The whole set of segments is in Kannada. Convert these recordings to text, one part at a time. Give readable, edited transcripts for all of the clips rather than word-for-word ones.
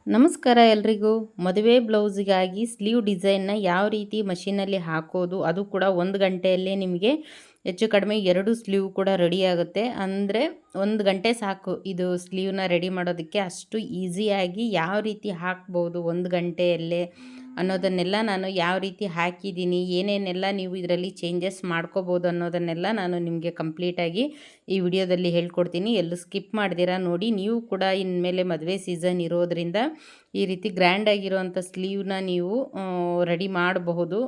ನಮಸ್ಕಾರ ಎಲ್ರಿಗೂ. ಮದುವೆ ಬ್ಲೌಸಿಗಾಗಿ ಸ್ಲೀವ್ ಡಿಸೈನ್ನ ಯಾವ ರೀತಿ ಮಷೀನಲ್ಲಿ ಹಾಕೋದು, ಅದು ಕೂಡ 1 ಗಂಟೆಯಲ್ಲೇ ನಿಮಗೆ ಹೆಚ್ಚು ಕಡಿಮೆ 2 ಸ್ಲೀವ್ ಕೂಡ ರೆಡಿ ಆಗುತ್ತೆ. ಅಂದರೆ 1 ಗಂಟೆ ಸಾಕು ಇದು ಸ್ಲೀವ್ನ ರೆಡಿ ಮಾಡೋದಕ್ಕೆ. ಅಷ್ಟು ಈಸಿಯಾಗಿ ಯಾವ ರೀತಿ ಹಾಕ್ಬೋದು 1 ಗಂಟೆಯಲ್ಲೇ ಅನ್ನೋದನ್ನೆಲ್ಲ ನಾನು ಯಾವ ರೀತಿ ಹಾಕಿದ್ದೀನಿ, ಏನೇನೆಲ್ಲ ನೀವು ಇದರಲ್ಲಿ ಚೇಂಜಸ್ ಮಾಡ್ಕೋಬೋದು ಅನ್ನೋದನ್ನೆಲ್ಲ ನಾನು ನಿಮಗೆ ಕಂಪ್ಲೀಟಾಗಿ ಈ ವಿಡಿಯೋದಲ್ಲಿ ಹೇಳ್ಕೊಡ್ತೀನಿ. ಎಲ್ಲೂ ಸ್ಕಿಪ್ ಮಾಡ್ದಿರಾ ನೋಡಿ. ನೀವು ಕೂಡ ಇನ್ಮೇಲೆ ಮದುವೆ ಸೀಸನ್ ಇರೋದ್ರಿಂದ ಈ ರೀತಿ ಗ್ರ್ಯಾಂಡಾಗಿರೋವಂಥ ಸ್ಲೀವ್ನ ನೀವು ರೆಡಿ ಮಾಡಬಹುದು.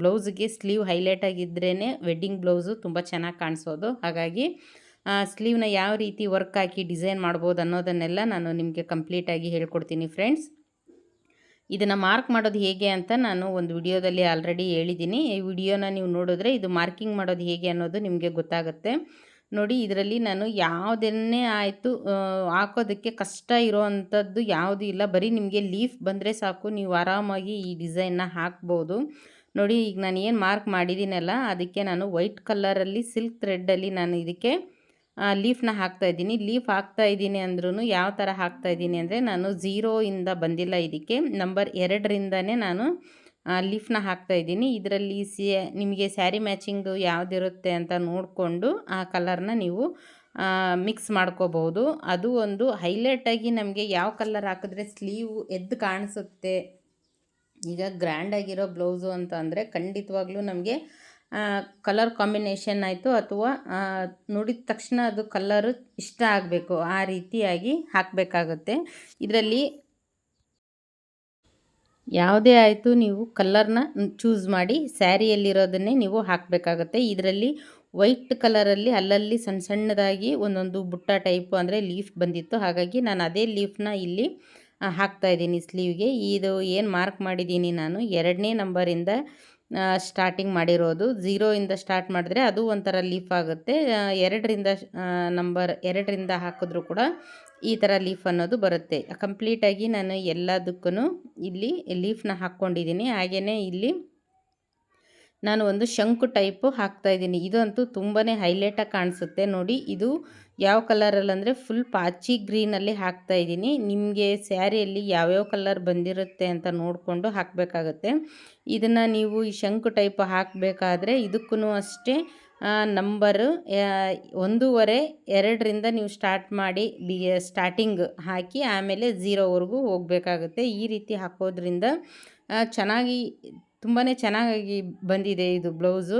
ಬ್ಲೌಸ್ಗೆ ಸ್ಲೀವ್ ಹೈಲೈಟ್ ಆಗಿದ್ರೇ ವೆಡ್ಡಿಂಗ್ ಬ್ಲೌಸು ತುಂಬ ಚೆನ್ನಾಗಿ ಕಾಣಿಸೋದು. ಹಾಗಾಗಿ ಸ್ಲೀವ್ನ ಯಾವ ರೀತಿ ವರ್ಕ್ ಹಾಕಿ ಡಿಸೈನ್ ಮಾಡ್ಬೋದು ಅನ್ನೋದನ್ನೆಲ್ಲ ನಾನು ನಿಮಗೆ ಕಂಪ್ಲೀಟಾಗಿ ಹೇಳ್ಕೊಡ್ತೀನಿ ಫ್ರೆಂಡ್ಸ್. ಇದನ್ನು ಮಾರ್ಕ್ ಮಾಡೋದು ಹೇಗೆ ಅಂತ ನಾನು ಒಂದು ವಿಡಿಯೋದಲ್ಲಿ ಆಲ್ರೆಡಿ ಹೇಳಿದ್ದೀನಿ. ಈ ವಿಡಿಯೋನ ನೀವು ನೋಡಿದ್ರೆ ಇದು ಮಾರ್ಕಿಂಗ್ ಮಾಡೋದು ಹೇಗೆ ಅನ್ನೋದು ನಿಮಗೆ ಗೊತ್ತಾಗುತ್ತೆ. ನೋಡಿ, ಇದರಲ್ಲಿ ನಾನು ಯಾವುದನ್ನೇ ಆಯಿತು ಹಾಕೋದಕ್ಕೆ ಕಷ್ಟ ಇರೋವಂಥದ್ದು ಯಾವುದೂ ಇಲ್ಲ. ಬರೀ ನಿಮಗೆ ಲೀಫ್ ಬಂದರೆ ಸಾಕು, ನೀವು ಆರಾಮಾಗಿ ಈ ಡಿಸೈನ್ನ ಹಾಕ್ಬೋದು. ನೋಡಿ, ಈಗ ನಾನು ಏನು ಮಾರ್ಕ್ ಮಾಡಿದ್ದೀನಲ್ಲ, ಅದಕ್ಕೆ ನಾನು ವೈಟ್ ಕಲರಲ್ಲಿ ಸಿಲ್ಕ್ ಥ್ರೆಡ್ಡಲ್ಲಿ ನಾನು ಇದಕ್ಕೆ ಲೀಫ್ನ ಹಾಕ್ತಾಯಿದ್ದೀನಿ. ಲೀಫ್ ಹಾಕ್ತಾಯಿದ್ದೀನಿ ಅಂದ್ರೂ ಯಾವ ಥರ ಹಾಕ್ತಾಯಿದ್ದೀನಿ ಅಂದರೆ, ನಾನು 0 ಇಂದ ಬಂದಿಲ್ಲ, ಇದಕ್ಕೆ ನಂಬರ್ 2ರಿಂದನೇ ನಾನು ಲೀಫ್ನ ಹಾಕ್ತಾಯಿದ್ದೀನಿ. ಇದರಲ್ಲಿ ನಿಮಗೆ ಸ್ಯಾರಿ ಮ್ಯಾಚಿಂಗು ಯಾವುದಿರುತ್ತೆ ಅಂತ ನೋಡಿಕೊಂಡು ಆ ಕಲರ್ನ ನೀವು ಮಿಕ್ಸ್ ಮಾಡ್ಕೋಬಹುದು. ಅದು ಒಂದು ಹೈಲೈಟಾಗಿ ನಮಗೆ ಯಾವ ಕಲರ್ ಹಾಕಿದ್ರೆ ಸ್ಲೀವ್ ಎದ್ದು ಕಾಣಿಸುತ್ತೆ. ಈಗ ಗ್ರ್ಯಾಂಡಾಗಿರೋ ಬ್ಲೌಸು ಅಂತ ಅಂದರೆ ಖಂಡಿತವಾಗ್ಲೂ ನಮಗೆ ಕಲರ್ ಕಾಂಬಿನೇಷನ್ ಆಯಿತು ಅಥವಾ ನೋಡಿದ ತಕ್ಷಣ ಅದು ಕಲರು ಇಷ್ಟ ಆಗಬೇಕು, ಆ ರೀತಿಯಾಗಿ ಹಾಕಬೇಕಾಗುತ್ತೆ. ಇದರಲ್ಲಿ ಯಾವುದೇ ಆಯಿತು ನೀವು ಕಲರ್ನ ಚೂಸ್ ಮಾಡಿ ಸ್ಯಾರಿಯಲ್ಲಿರೋದನ್ನೇ ನೀವು ಹಾಕಬೇಕಾಗತ್ತೆ. ಇದರಲ್ಲಿ ವೈಟ್ ಕಲರಲ್ಲಿ ಅಲ್ಲಲ್ಲಿ ಸಣ್ಣ ಸಣ್ಣದಾಗಿ ಒಂದೊಂದು ಬುಟ್ಟ ಟೈಪು ಅಂದರೆ ಲೀಫ್ ಬಂದಿತ್ತು. ಹಾಗಾಗಿ ನಾನು ಅದೇ ಲೀಫ್ನ ಇಲ್ಲಿ ಹಾಕ್ತಾಯಿದ್ದೀನಿ ಸ್ಲೀವ್ಗೆ. ಇದು ಏನು ಮಾರ್ಕ್ ಮಾಡಿದ್ದೀನಿ ನಾನು 2ನೇ ನಂಬರಿಂದ ಸ್ಟಾರ್ಟಿಂಗ್ ಮಾಡಿರೋದು. 0 ಇಂದ ಸ್ಟಾರ್ಟ್ ಮಾಡಿದ್ರೆ ಅದು ಒಂಥರ ಲೀಫ್ ಆಗುತ್ತೆ. 2ರಿಂದ ನಂಬರ್ 2ರಿಂದ ಹಾಕಿದ್ರೂ ಕೂಡ ಈ ಥರ ಲೀಫ್ ಅನ್ನೋದು ಬರುತ್ತೆ. ಕಂಪ್ಲೀಟಾಗಿ ನಾನು ಎಲ್ಲದಕ್ಕೂ ಇಲ್ಲಿ ಲೀಫ್ನ ಹಾಕ್ಕೊಂಡಿದ್ದೀನಿ. ಹಾಗೆಯೇ ಇಲ್ಲಿ ನಾನು ಒಂದು ಶಂಕು ಟೈಪು ಹಾಕ್ತಾಯಿದ್ದೀನಿ. ಇದಂತೂ ತುಂಬಾ ಹೈಲೈಟಾಗಿ ಕಾಣಿಸುತ್ತೆ. ನೋಡಿ, ಇದು ಯಾವ ಕಲರಲ್ಲಿ ಅಂದರೆ ಫುಲ್ ಪಾಚಿ ಗ್ರೀನಲ್ಲಿ ಹಾಕ್ತಾಯಿದ್ದೀನಿ. ನಿಮಗೆ ಸ್ಯಾರಿಯಲ್ಲಿ ಯಾವ್ಯಾವ ಕಲರ್ ಬಂದಿರುತ್ತೆ ಅಂತ ನೋಡಿಕೊಂಡು ಹಾಕಬೇಕಾಗತ್ತೆ. ಇದನ್ನು ನೀವು ಈ ಶಂಕು ಟೈಪ್ ಹಾಕಬೇಕಾದ್ರೆ ಇದಕ್ಕೂ ಅಷ್ಟೇ ನಂಬರು 1.5 2ರಿಂದ ನೀವು ಸ್ಟಾರ್ಟ್ ಮಾಡಿ ಸ್ಟಾರ್ಟಿಂಗ್ ಹಾಕಿ ಆಮೇಲೆ 0ವರೆಗೂ ಹೋಗಬೇಕಾಗುತ್ತೆ. ಈ ರೀತಿ ಹಾಕೋದ್ರಿಂದ ಚೆನ್ನಾಗಿ ತುಂಬಾ ಚೆನ್ನಾಗಿ ಬಂದಿದೆ ಇದು ಬ್ಲೌಸು.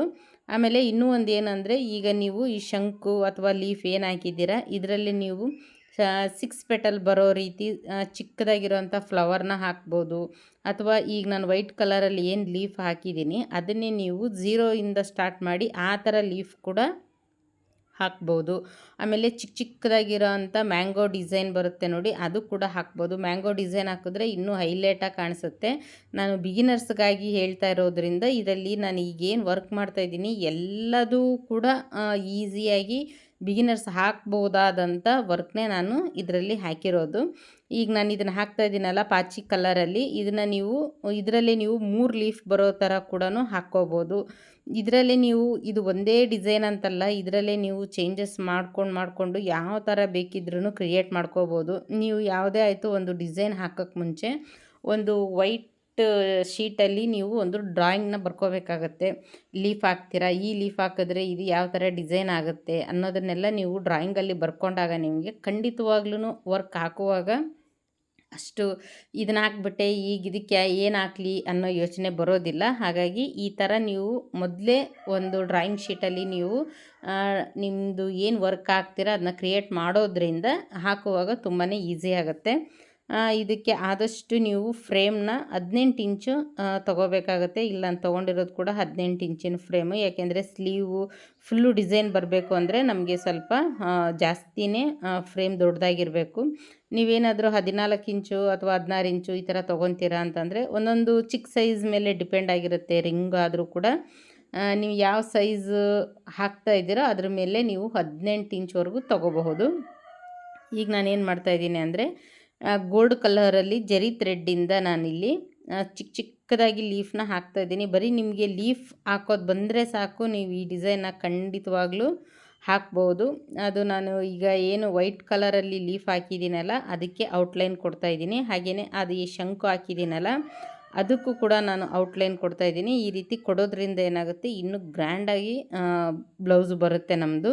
ಆಮೇಲೆ ಇನ್ನೂ ಒಂದು ಏನಂದರೆ, ಈಗ ನೀವು ಈ ಶಂಕು ಅಥವಾ ಲೀಫ್ ಏನು ಹಾಕಿದ್ದೀರಾ ಇದರಲ್ಲಿ ನೀವು 6 ಪೆಟಲ್ ಬರೋ ರೀತಿ ಚಿಕ್ಕದಾಗಿರೋಂಥ ಫ್ಲವರ್ನ ಹಾಕ್ಬೋದು. ಅಥವಾ ಈಗ ನಾನು ವೈಟ್ ಕಲರಲ್ಲಿ ಏನು ಲೀಫ್ ಹಾಕಿದ್ದೀನಿ ಅದನ್ನೇ ನೀವು 0 ಇಂದ ಸ್ಟಾರ್ಟ್ ಮಾಡಿ ಆ ಥರ ಲೀಫ್ ಕೂಡ ಹಾಕ್ಬೋದು. ಆಮೇಲೆ ಚಿಕ್ಕದಾಗಿರೋ ಅಂಥ ಮ್ಯಾಂಗೋ ಡಿಸೈನ್ ಬರುತ್ತೆ ನೋಡಿ, ಅದು ಕೂಡ ಹಾಕ್ಬೋದು. ಮ್ಯಾಂಗೋ ಡಿಸೈನ್ ಹಾಕಿದ್ರೆ ಇನ್ನೂ ಹೈಲೈಟಾಗಿ ಕಾಣಿಸುತ್ತೆ. ನಾನು ಬಿಗಿನರ್ಸ್ಗಾಗಿ ಹೇಳ್ತಾ ಇರೋದ್ರಿಂದ ಇದರಲ್ಲಿ ನಾನು ಈಗೇನು ವರ್ಕ್ ಮಾಡ್ತಾಯಿದ್ದೀನಿ ಎಲ್ಲದೂ ಕೂಡ ಈಸಿಯಾಗಿ ಬಿಗಿನರ್ಸ್ ಹಾಕ್ಬೋದಾದಂಥ ವರ್ಕ್ನೇ ನಾನು ಇದರಲ್ಲಿ ಹಾಕಿರೋದು. ಈಗ ನಾನು ಇದನ್ನು ಹಾಕ್ತಾಯಿದ್ದೀನಲ್ಲ ಪಾಚಿ ಕಲರಲ್ಲಿ, ಇದರಲ್ಲಿ ನೀವು 3 ಲೀಫ್ ಬರೋ ಥರ ಕೂಡ ಹಾಕ್ಕೋಬೋದು. ಇದರಲ್ಲಿ ನೀವು ಇದು ಒಂದೇ ಡಿಸೈನ್ ಅಂತಲ್ಲ, ಇದರಲ್ಲೇ ನೀವು ಚೇಂಜಸ್ ಮಾಡಿಕೊಂಡು ಯಾವ ಥರ ಬೇಕಿದ್ರೂ ಕ್ರಿಯೇಟ್ ಮಾಡ್ಕೋಬೋದು. ನೀವು ಯಾವುದೇ ಆಯಿತು ಒಂದು ಡಿಸೈನ್ ಹಾಕೋಕ್ಕೆ ಮುಂಚೆ ಒಂದು ವೈಟ್ ಶೀಟಲ್ಲಿ ನೀವು ಒಂದು ಡ್ರಾಯಿಂಗ್ನ ಬರ್ಕೋಬೇಕಾಗತ್ತೆ. ಲೀಫ್ ಹಾಕ್ತೀರಾ, ಈ ಲೀಫ್ ಹಾಕಿದ್ರೆ ಇದು ಯಾವ ಥರ ಡಿಸೈನ್ ಆಗುತ್ತೆ ಅನ್ನೋದನ್ನೆಲ್ಲ ನೀವು ಡ್ರಾಯಿಂಗಲ್ಲಿ ಬರ್ಕೊಂಡಾಗ ನಿಮಗೆ ಖಂಡಿತವಾಗ್ಲೂ ವರ್ಕ್ ಹಾಕುವಾಗ ಅಷ್ಟು ಇದನ್ನ ಹಾಕ್ಬಿಟ್ಟೆ ಈಗ ಇದಕ್ಕೆ ಏನು ಹಾಕಲಿ ಅನ್ನೋ ಯೋಚನೆ ಬರೋದಿಲ್ಲ. ಹಾಗಾಗಿ ಈ ಥರ ನೀವು ಮೊದಲೇ ಒಂದು ಡ್ರಾಯಿಂಗ್ ಶೀಟಲ್ಲಿ ನೀವು ನಿಮ್ಮದು ಏನು ವರ್ಕ್ ಹಾಕ್ತೀರಾ ಅದನ್ನ ಕ್ರಿಯೇಟ್ ಮಾಡೋದ್ರಿಂದ ಹಾಕುವಾಗ ತುಂಬಾ ಈಸಿ ಆಗುತ್ತೆ. ಇದಕ್ಕೆ ಆದಷ್ಟು ನೀವು ಫ್ರೇಮ್ನ 18 ಇಂಚು ತೊಗೋಬೇಕಾಗತ್ತೆ. ಇಲ್ಲ ನಾನು ತೊಗೊಂಡಿರೋದು ಕೂಡ 18 ಇಂಚಿನ ಫ್ರೇಮು. ಯಾಕೆಂದರೆ ಸ್ಲೀವು ಫುಲ್ಲು ಡಿಸೈನ್ ಬರಬೇಕು ಅಂದರೆ ನಮಗೆ ಸ್ವಲ್ಪ ಜಾಸ್ತಿನೇ ಫ್ರೇಮ್ ದೊಡ್ಡದಾಗಿರಬೇಕು. ನೀವೇನಾದರೂ 14 ಇಂಚು ಅಥವಾ 16 ಇಂಚು ಈ ಥರ ತೊಗೊತೀರಾ ಅಂತಂದರೆ ಒಂದೊಂದು ಚಿಕ್ಕ ಸೈಜ್ ಮೇಲೆ ಡಿಪೆಂಡ್ ಆಗಿರುತ್ತೆ. ರಿಂಗ್ ಆದರೂ ಕೂಡ ನೀವು ಯಾವ ಸೈಜು ಹಾಕ್ತಾ ಇದ್ದೀರೋ ಅದ್ರ ಮೇಲೆ ನೀವು 18 ಇಂಚ್ವರೆಗೂ ತೊಗೋಬಹುದು. ಈಗ ನಾನೇನು ಮಾಡ್ತಾಯಿದ್ದೀನಿ ಅಂದರೆ ಗೋಲ್ಡ್ ಕಲರಲ್ಲಿ ಜರಿ ಥ್ರೆಡ್ಡಿಂದ ನಾನಿಲ್ಲಿ ಚಿಕ್ಕದಾಗಿ ಲೀಫ್ನ ಹಾಕ್ತಾಯಿದ್ದೀನಿ. ಬರೀ ನಿಮಗೆ ಲೀಫ್ ಹಾಕೋದು ಬಂದರೆ ಸಾಕು, ನೀವು ಈ ಡಿಸೈನ್ನ ಖಂಡಿತವಾಗ್ಲೂ ಹಾಕ್ಬೋದು. ಅದು ನಾನು ಈಗ ಏನು ವೈಟ್ ಕಲರಲ್ಲಿ ಲೀಫ್ ಹಾಕಿದ್ದೀನಲ್ಲ ಅದಕ್ಕೆ ಔಟ್ಲೈನ್ ಕೊಡ್ತಾಯಿದ್ದೀನಿ. ಹಾಗೆಯೇ ಅದು ಈ ಶಂಕು ಹಾಕಿದ್ದೀನಲ್ಲ ಅದಕ್ಕೂ ಕೂಡ ನಾನು ಔಟ್ಲೈನ್ ಕೊಡ್ತಾಯಿದ್ದೀನಿ. ಈ ರೀತಿ ಕೊಡೋದ್ರಿಂದ ಏನಾಗುತ್ತೆ, ಇನ್ನೂ ಗ್ರ್ಯಾಂಡಾಗಿ ಬ್ಲೌಸು ಬರುತ್ತೆ ನಮ್ಮದು.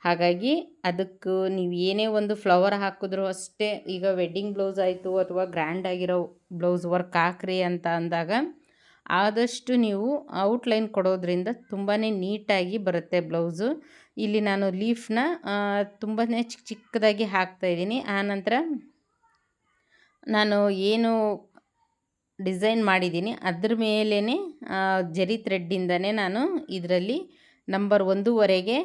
ಹಾಗಾಗಿ ಅದಕ್ಕೂ ನೀವು ಏನೇ ಒಂದು ಫ್ಲವರ್ ಹಾಕಿದ್ರೂ ಅಷ್ಟೇ, ಈಗ ವೆಡ್ಡಿಂಗ್ ಬ್ಲೌಸ್ ಆಯಿತು ಅಥವಾ ಗ್ರ್ಯಾಂಡಾಗಿರೋ ಬ್ಲೌಸ್ ವರ್ಕ್ ಹಾಕ್ರಿ ಅಂತ ಅಂದಾಗ ಆದಷ್ಟು ನೀವು ಔಟ್ಲೈನ್ ಕೊಡೋದ್ರಿಂದ ತುಂಬಾ ನೀಟಾಗಿ ಬರುತ್ತೆ ಬ್ಲೌಸು. ಇಲ್ಲಿ ನಾನು ಲೀಫ್ನ ತುಂಬಾ ಚಿಕ್ಕದಾಗಿ ಹಾಕ್ತಾಯಿದ್ದೀನಿ. ಆನಂತರ ನಾನು ಏನು ಡಿಸೈನ್ ಮಾಡಿದ್ದೀನಿ ಅದ್ರ ಮೇಲೇ ಜರಿ ಥ್ರೆಡ್ಡಿಂದನೇ ನಾನು ಇದರಲ್ಲಿ ನಂಬರ್ 1ವರೆಗೆ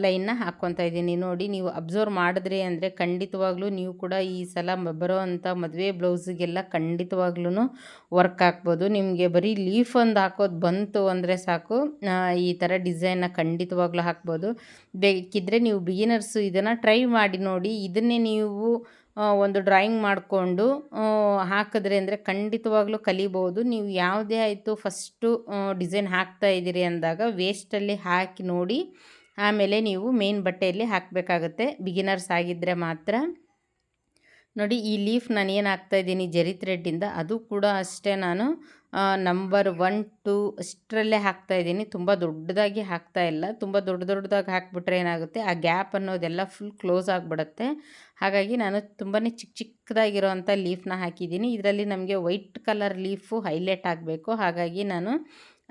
ಲೈನ್ನ ಹಾಕ್ಕೊತಾ ಇದ್ದೀನಿ. ನೋಡಿ, ನೀವು ಅಬ್ಸರ್ವ್ ಮಾಡಿದ್ರಿ ಅಂದರೆ ಖಂಡಿತವಾಗ್ಲೂ ನೀವು ಕೂಡ ಈ ಸಲ ಬರೋ ಅಂಥ ಮದುವೆ ಬ್ಲೌಸಿಗೆಲ್ಲ ಖಂಡಿತವಾಗ್ಲೂ ವರ್ಕ್ ಹಾಕ್ಬೋದು. ನಿಮಗೆ ಬರೀ ಲೀಫ್ ಒಂದು ಹಾಕೋದು ಬಂತು ಅಂದರೆ ಸಾಕು, ಈ ಥರ ಡಿಸೈನ್ನ ಖಂಡಿತವಾಗ್ಲೂ ಹಾಕ್ಬೋದು. ಬೇಕಿದ್ದರೆ ನೀವು ಬಿಗಿನರ್ಸು ಇದನ್ನು ಟ್ರೈ ಮಾಡಿ ನೋಡಿ. ಇದನ್ನೇ ನೀವು ಒಂದು ಡ್ರಾಯಿಂಗ್ ಮಾಡಿಕೊಂಡು ಹಾಕಿದ್ರೆ ಅಂದರೆ ಖಂಡಿತವಾಗ್ಲೂ ಕಲಿಬೋದು. ನೀವು ಯಾವುದೇ ಆಯಿತು ಫಸ್ಟು ಡಿಸೈನ್ ಹಾಕ್ತಾ ಇದ್ದೀರಿ ಅಂದಾಗ ವೇಸ್ಟಲ್ಲಿ ಹಾಕಿ ನೋಡಿ, ಆಮೇಲೆ ನೀವು ಮೇನ್ ಬಟ್ಟೆಯಲ್ಲಿ ಹಾಕಬೇಕಾಗತ್ತೆ, ಬಿಗಿನರ್ಸ್ ಆಗಿದ್ದರೆ ಮಾತ್ರ. ನೋಡಿ, ಈ ಲೀಫ್ ನಾನು ಏನು ಹಾಕ್ತಾಯಿದ್ದೀನಿ ಜರಿ ಥ್ರೆಡ್ಡಿಂದ, ಅದು ಕೂಡ ಅಷ್ಟೇ ನಾನು ನಂಬರ್ 1, 2 ಅಷ್ಟರಲ್ಲೇ ಹಾಕ್ತಾಯಿದ್ದೀನಿ. ತುಂಬ ದೊಡ್ಡದಾಗಿ ಹಾಕ್ತಾ ಇಲ್ಲ. ತುಂಬ ದೊಡ್ಡದಾಗಿ ಹಾಕಿಬಿಟ್ರೆ ಏನಾಗುತ್ತೆ, ಆ ಗ್ಯಾಪ್ ಅನ್ನೋದೆಲ್ಲ ಫುಲ್ ಕ್ಲೋಸ್ ಆಗಿಬಿಡುತ್ತೆ. ಹಾಗಾಗಿ ನಾನು ತುಂಬಾ ಚಿಕ್ಕದಾಗಿರೋವಂಥ ಲೀಫ್ನ ಹಾಕಿದ್ದೀನಿ. ಇದರಲ್ಲಿ ನಮಗೆ ವೈಟ್ ಕಲರ್ ಲೀಫು ಹೈಲೈಟ್ ಆಗಬೇಕು. ಹಾಗಾಗಿ ನಾನು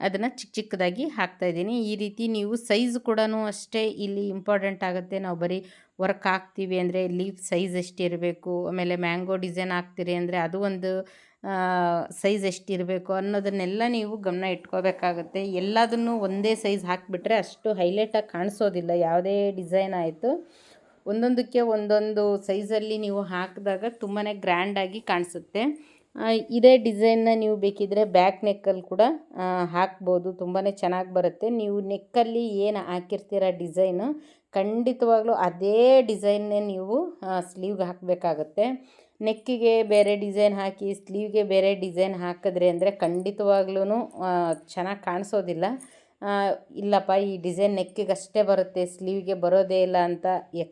ಅದನ್ನು ಚಿಕ್ಕದಾಗಿ ಹಾಕ್ತಾಯಿದ್ದೀನಿ. ಈ ರೀತಿ ನೀವು ಸೈಜ್ ಕೂಡ ಅಷ್ಟೇ ಇಲ್ಲಿ ಇಂಪಾರ್ಟೆಂಟ್ ಆಗುತ್ತೆ. ನಾವು ಬರೀ ವರ್ಕ್ ಹಾಕ್ತೀವಿ ಅಂದರೆ ಲೀಫ್ ಸೈಜ್ ಎಷ್ಟಿರಬೇಕು, ಆಮೇಲೆ ಮ್ಯಾಂಗೋ ಡಿಸೈನ್ ಹಾಕ್ತೀರಿ ಅಂದರೆ ಅದು ಒಂದು ಸೈಜ್ ಎಷ್ಟಿರಬೇಕು ಅನ್ನೋದನ್ನೆಲ್ಲ ನೀವು ಗಮನ ಇಟ್ಕೋಬೇಕಾಗುತ್ತೆ. ಎಲ್ಲದನ್ನು ಒಂದೇ ಸೈಜ್ ಹಾಕಿಬಿಟ್ರೆ ಅಷ್ಟು ಹೈಲೈಟಾಗಿ ಕಾಣಿಸೋದಿಲ್ಲ. ಯಾವುದೇ ಡಿಸೈನ್ ಆಯಿತು ಒಂದೊಂದಕ್ಕೆ ಒಂದೊಂದು ಸೈಜಲ್ಲಿ ನೀವು ಹಾಕಿದಾಗ ತುಂಬಾ ಗ್ರ್ಯಾಂಡಾಗಿ ಕಾಣಿಸುತ್ತೆ. ಇದೇ ಡಿಸೈನ್ನ ನೀವು ಬೇಕಿದ್ದರೆ ಬ್ಯಾಕ್ ನೆಕ್ಕಲ್ಲಿ ಕೂಡ ಹಾಕ್ಬೋದು, ತುಂಬಾ ಚೆನ್ನಾಗಿ ಬರುತ್ತೆ. ನೀವು ನೆಕ್ಕಲ್ಲಿ ಏನು ಹಾಕಿರ್ತೀರ ಡಿಸೈನು ಖಂಡಿತವಾಗ್ಲೂ ಅದೇ ಡಿಸೈನ್ನೇ ನೀವು ಸ್ಲೀವ್ಗೆ ಹಾಕಬೇಕಾಗತ್ತೆ. ನೆಕ್ಕಿಗೆ ಬೇರೆ ಡಿಸೈನ್ ಹಾಕಿ ಸ್ಲೀವ್ಗೆ ಬೇರೆ ಡಿಸೈನ್ ಹಾಕಿದ್ರಿ ಅಂದರೆ ಖಂಡಿತವಾಗ್ಲೂ ಚೆನ್ನಾಗಿ ಕಾಣಿಸೋದಿಲ್ಲ. ಇಲ್ಲಪ್ಪ ಈ ಡಿಸೈನ್ ನೆಕ್ಕಿಗೆ ಅಷ್ಟೇ ಬರುತ್ತೆ, ಸ್ಲೀವ್ಗೆ ಬರೋದೇ ಇಲ್ಲ ಅಂತ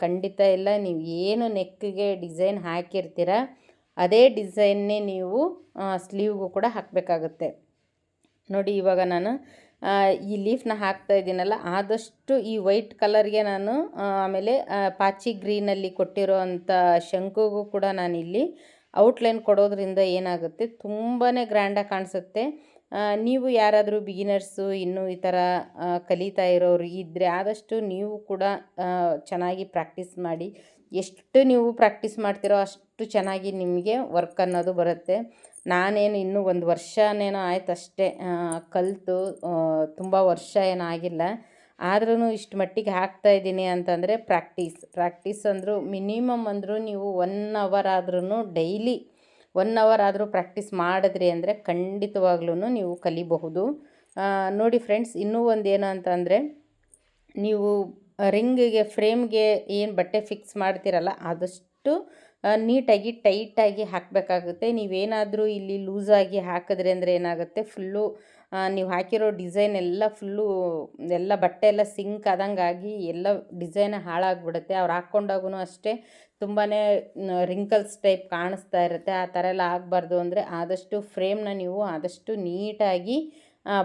ಖಂಡಿತ ಇಲ್ಲ. ನೀವು ಏನು ನೆಕ್ಕಿಗೆ ಡಿಸೈನ್ ಹಾಕಿರ್ತೀರ ಅದೇ ಡಿಸೈನ್ನೇ ನೀವು ಸ್ಲೀವ್ಗೂ ಕೂಡ ಹಾಕಬೇಕಾಗುತ್ತೆ. ನೋಡಿ, ಇವಾಗ ನಾನು ಈ ಲೀಫ್ನ ಹಾಕ್ತಾ ಇದ್ದೀನಲ್ಲ, ಆದಷ್ಟು ಈ ವೈಟ್ ಕಲರ್ಗೆ ನಾನು ಆಮೇಲೆ ಪಾಚಿ ಗ್ರೀನಲ್ಲಿ ಕೊಟ್ಟಿರೋ ಅಂಥ ಶಂಕುಗೂ ಕೂಡ ನಾನಿಲ್ಲಿ ಔಟ್ಲೈನ್ ಕೊಡೋದ್ರಿಂದ ಏನಾಗುತ್ತೆ, ತುಂಬಾ ಗ್ರ್ಯಾಂಡಾಗಿ ಕಾಣಿಸುತ್ತೆ. ನೀವು ಯಾರಾದರೂ ಬಿಗಿನರ್ಸು ಇನ್ನೂ ಈ ಥರ ಕಲಿತಾ ಇರೋರು ಇದ್ದರೆ ಆದಷ್ಟು ನೀವು ಕೂಡ ಚೆನ್ನಾಗಿ ಪ್ರಾಕ್ಟೀಸ್ ಮಾಡಿ. ಎಷ್ಟು ನೀವು ಪ್ರಾಕ್ಟೀಸ್ ಮಾಡ್ತೀರೋ ಅಷ್ಟು ಚೆನ್ನಾಗಿ ನಿಮಗೆ ವರ್ಕ್ ಅನ್ನೋದು ಬರುತ್ತೆ. ನಾನೇನು ಇನ್ನೂ 1 ವರ್ಷನೇನೋ ಆಯ್ತು ಅಷ್ಟೇ ಕಲಿತು, ತುಂಬ ವರ್ಷ ಏನಾಗಿಲ್ಲ. ಆದ್ರೂ ಇಷ್ಟು ಮಟ್ಟಿಗೆ ಹಾಕ್ತಾಯಿದ್ದೀನಿ ಅಂತಂದರೆ ಪ್ರಾಕ್ಟೀಸ್ ಅಂದರೂ ಮಿನಿಮಮ್ ಅಂದರೂ ನೀವು 1 ಅವರ್ ಆದ್ರೂ ಡೈಲಿ 1 ಅವರ್ ಆದರೂ ಪ್ರಾಕ್ಟೀಸ್ ಮಾಡಿದ್ರಿ ಅಂದರೆ ಖಂಡಿತವಾಗ್ಲೂ ನೀವು ಕಲಿಬಹುದು. ನೋಡಿ ಫ್ರೆಂಡ್ಸ್, ಇನ್ನೂ ಒಂದು ಏನು ಅಂತಂದರೆ, ನೀವು ರಿಂಗಿಗೆ ಫ್ರೇಮ್ಗೆ ಏನು ಬಟ್ಟೆ ಫಿಕ್ಸ್ ಮಾಡ್ತೀರಲ್ಲ ಆದಷ್ಟು ನೀಟಾಗಿ ಟೈಟಾಗಿ ಹಾಕಬೇಕಾಗುತ್ತೆ. ನೀವೇನಾದರೂ ಇಲ್ಲಿ ಲೂಸಾಗಿ ಹಾಕಿದ್ರಿ ಅಂದರೆ ಏನಾಗುತ್ತೆ, ಫುಲ್ಲು ನೀವು ಹಾಕಿರೋ ಡಿಸೈನ್ ಎಲ್ಲ ಫುಲ್ಲು ಎಲ್ಲ ಬಟ್ಟೆ ಎಲ್ಲ ಸಿಂಕ್ ಆದಂಗಾಗಿ ಎಲ್ಲ ಡಿಸೈನ್ ಹಾಳಾಗಿಬಿಡುತ್ತೆ. ಅವ್ರು ಹಾಕ್ಕೊಂಡಾಗೂ ಅಷ್ಟೇ ತುಂಬಾ ರಿಂಕಲ್ಸ್ ಟೈಪ್ ಕಾಣಿಸ್ತಾ ಇರುತ್ತೆ. ಆ ಥರ ಎಲ್ಲ ಆಗಬಾರ್ದು ಅಂದರೆ ಆದಷ್ಟು ಫ್ರೇಮ್ನ ನೀವು ಆದಷ್ಟು ನೀಟಾಗಿ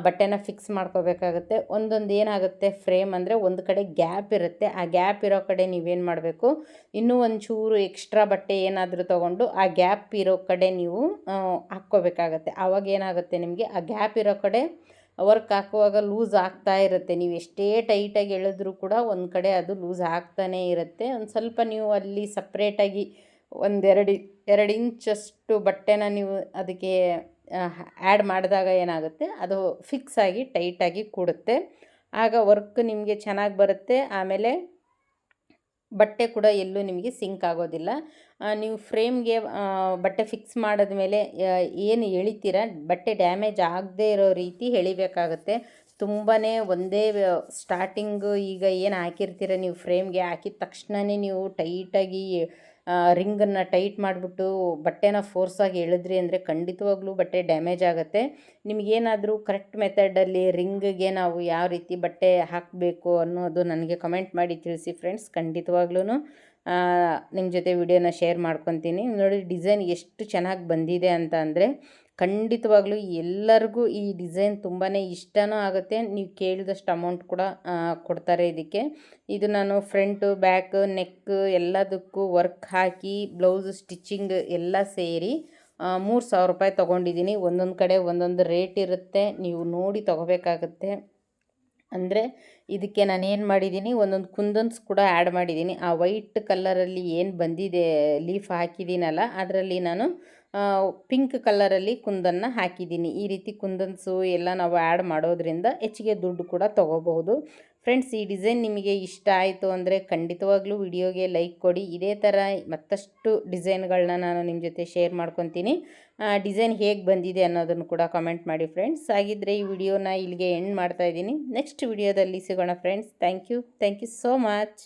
ಬಟ್ಟೆನ ಫಿಕ್ಸ್ ಮಾಡ್ಕೋಬೇಕಾಗುತ್ತೆ. ಒಂದೊಂದು ಏನಾಗುತ್ತೆ, ಫ್ರೇಮ್ ಅಂದರೆ ಒಂದು ಕಡೆ ಗ್ಯಾಪ್ ಇರುತ್ತೆ. ಆ ಗ್ಯಾಪ್ ಇರೋ ಕಡೆ ನೀವೇನು ಮಾಡಬೇಕು, ಇನ್ನೂ ಒಂಚೂರು ಎಕ್ಸ್ಟ್ರಾ ಬಟ್ಟೆ ಏನಾದರೂ ತೊಗೊಂಡು ಆ ಗ್ಯಾಪ್ ಇರೋ ಕಡೆ ನೀವು ಹಾಕ್ಕೋಬೇಕಾಗತ್ತೆ. ಆವಾಗ ಏನಾಗುತ್ತೆ, ನಿಮಗೆ ಆ ಗ್ಯಾಪ್ ಇರೋ ಕಡೆ ವರ್ಕ್ ಹಾಕುವಾಗ ಲೂಸ್ ಆಗ್ತಾ ಇರುತ್ತೆ. ನೀವು ಎಷ್ಟೇ ಟೈಟಾಗಿ ಎಳೆದ್ರೂ ಕೂಡ ಒಂದು ಕಡೆ ಅದು ಲೂಸ್ ಆಗ್ತಾನೇ ಇರುತ್ತೆ. ಒಂದು ಸ್ವಲ್ಪ ನೀವು ಅಲ್ಲಿ ಸಪ್ರೇಟಾಗಿ 2 ಇಂಚಷ್ಟು ಬಟ್ಟೆನ ನೀವು ಅದಕ್ಕೆ ಆ್ಯಡ್ ಮಾಡಿದಾಗ ಏನಾಗುತ್ತೆ, ಅದು ಫಿಕ್ಸ್ ಆಗಿ ಟೈಟಾಗಿ ಕೂಡುತ್ತೆ. ಆಗ ವರ್ಕ್ ನಿಮಗೆ ಚೆನ್ನಾಗಿ ಬರುತ್ತೆ. ಆಮೇಲೆ ಬಟ್ಟೆ ಕೂಡ ಎಲ್ಲೂ ನಿಮಗೆ ಸಿಂಕ್ ಆಗೋದಿಲ್ಲ. ನೀವು ಫ್ರೇಮ್ಗೆ ಬಟ್ಟೆ ಫಿಕ್ಸ್ ಮಾಡಿದ್ಮೇಲೆ ಏನು ಎಳಿತೀರ ಬಟ್ಟೆ ಡ್ಯಾಮೇಜ್ ಆಗದೇ ಇರೋ ರೀತಿ ಎಳಿಬೇಕಾಗುತ್ತೆ. ತುಂಬಾ ಒಂದೇ ಸ್ಟಾರ್ಟಿಂಗು ಈಗ ಏನು ಹಾಕಿರ್ತೀರ ನೀವು ಫ್ರೇಮ್ಗೆ ಹಾಕಿದ ತಕ್ಷಣವೇ ನೀವು ಟೈಟಾಗಿ ರಿಂಗನ್ನು ಟೈಟ್ ಮಾಡಿಬಿಟ್ಟು ಬಟ್ಟೆನ ಫೋರ್ಸಾಗಿ ಎಳೆದ್ರಿ ಅಂದರೆ ಖಂಡಿತವಾಗ್ಲೂ ಬಟ್ಟೆ ಡ್ಯಾಮೇಜ್ ಆಗುತ್ತೆ. ನಿಮಗೇನಾದರೂ ಕರೆಕ್ಟ್ ಮೆಥಡಲ್ಲಿ ರಿಂಗ್ಗೆ ನಾವು ಯಾವ ರೀತಿ ಬಟ್ಟೆ ಹಾಕಬೇಕು ಅನ್ನೋದು ನನಗೆ ಕಮೆಂಟ್ ಮಾಡಿ ತಿಳಿಸಿ ಫ್ರೆಂಡ್ಸ್. ಖಂಡಿತವಾಗ್ಲೂ ನಿಮ್ಮ ಜೊತೆ ವಿಡಿಯೋನ ಶೇರ್ ಮಾಡ್ಕೊತೀನಿ. ನೋಡಿ ಡಿಸೈನ್ ಎಷ್ಟು ಚೆನ್ನಾಗಿ ಬಂದಿದೆ ಅಂತ ಅಂದರೆ ಖಂಡಿತವಾಗ್ಲೂ ಎಲ್ಲರಿಗೂ ಈ ಡಿಸೈನ್ ತುಂಬಾ ಇಷ್ಟನೂ ಆಗುತ್ತೆ. ನೀವು ಕೇಳಿದಷ್ಟು ಅಮೌಂಟ್ ಕೂಡ ಕೊಡ್ತಾರೆ ಇದಕ್ಕೆ. ಇದು ನಾನು ಫ್ರಂಟು ಬ್ಯಾಕ್ ನೆಕ್ ಎಲ್ಲದಕ್ಕೂ ವರ್ಕ್ ಹಾಕಿ ಬ್ಲೌಸ್ ಸ್ಟಿಚ್ಚಿಂಗ್ ಎಲ್ಲ ಸೇರಿ 3,000 ರೂಪಾಯಿ ತೊಗೊಂಡಿದ್ದೀನಿ. ಒಂದೊಂದು ಕಡೆ ಒಂದೊಂದು ರೇಟ್ ಇರುತ್ತೆ, ನೀವು ನೋಡಿ ತೊಗೋಬೇಕಾಗತ್ತೆ. ಅಂದರೆ ಇದಕ್ಕೆ ನಾನು ಏನು ಮಾಡಿದ್ದೀನಿ, ಒಂದೊಂದು ಕುಂದನ್ಸ್ ಕೂಡ ಆ್ಯಡ್ ಮಾಡಿದ್ದೀನಿ. ಆ ವೈಟ್ ಕಲರಲ್ಲಿ ಏನು ಬಂದಿದೆ ಲೀಫ್ ಹಾಕಿದ್ದೀನಲ್ಲ ಅದರಲ್ಲಿ ನಾನು ಪಿಂಕ್ ಕಲರಲ್ಲಿ ಕುಂದನ್ನು ಹಾಕಿದ್ದೀನಿ. ಈ ರೀತಿ ಕುಂದನ್ಸು ಎಲ್ಲ ನಾವು ಆ್ಯಡ್ ಮಾಡೋದ್ರಿಂದ ಹೆಚ್ಚಿಗೆ ದುಡ್ಡು ಕೂಡ ತೊಗೋಬಹುದು ಫ್ರೆಂಡ್ಸ್. ಈ ಡಿಸೈನ್ ನಿಮಗೆ ಇಷ್ಟ ಆಯಿತು ಅಂದರೆ ಖಂಡಿತವಾಗ್ಲೂ ವಿಡಿಯೋಗೆ ಲೈಕ್ ಕೊಡಿ. ಇದೇ ಥರ ಮತ್ತಷ್ಟು ಡಿಸೈನ್ಗಳನ್ನ ನಾನು ನಿಮ್ಮ ಜೊತೆ ಶೇರ್ ಮಾಡ್ಕೊತೀನಿ. ಡಿಸೈನ್ ಹೇಗೆ ಬಂದಿದೆ ಅನ್ನೋದನ್ನು ಕೂಡ ಕಮೆಂಟ್ ಮಾಡಿ ಫ್ರೆಂಡ್ಸ್. ಹಾಗಿದ್ದರೆ ಈ ವಿಡಿಯೋನ ಇಲ್ಲಿಗೆ ಎಂಡ್ ಮಾಡ್ತಾಯಿದ್ದೀನಿ. ನೆಕ್ಸ್ಟ್ ವಿಡಿಯೋದಲ್ಲಿ ಸಿಗೋಣ friends. Thank you so much.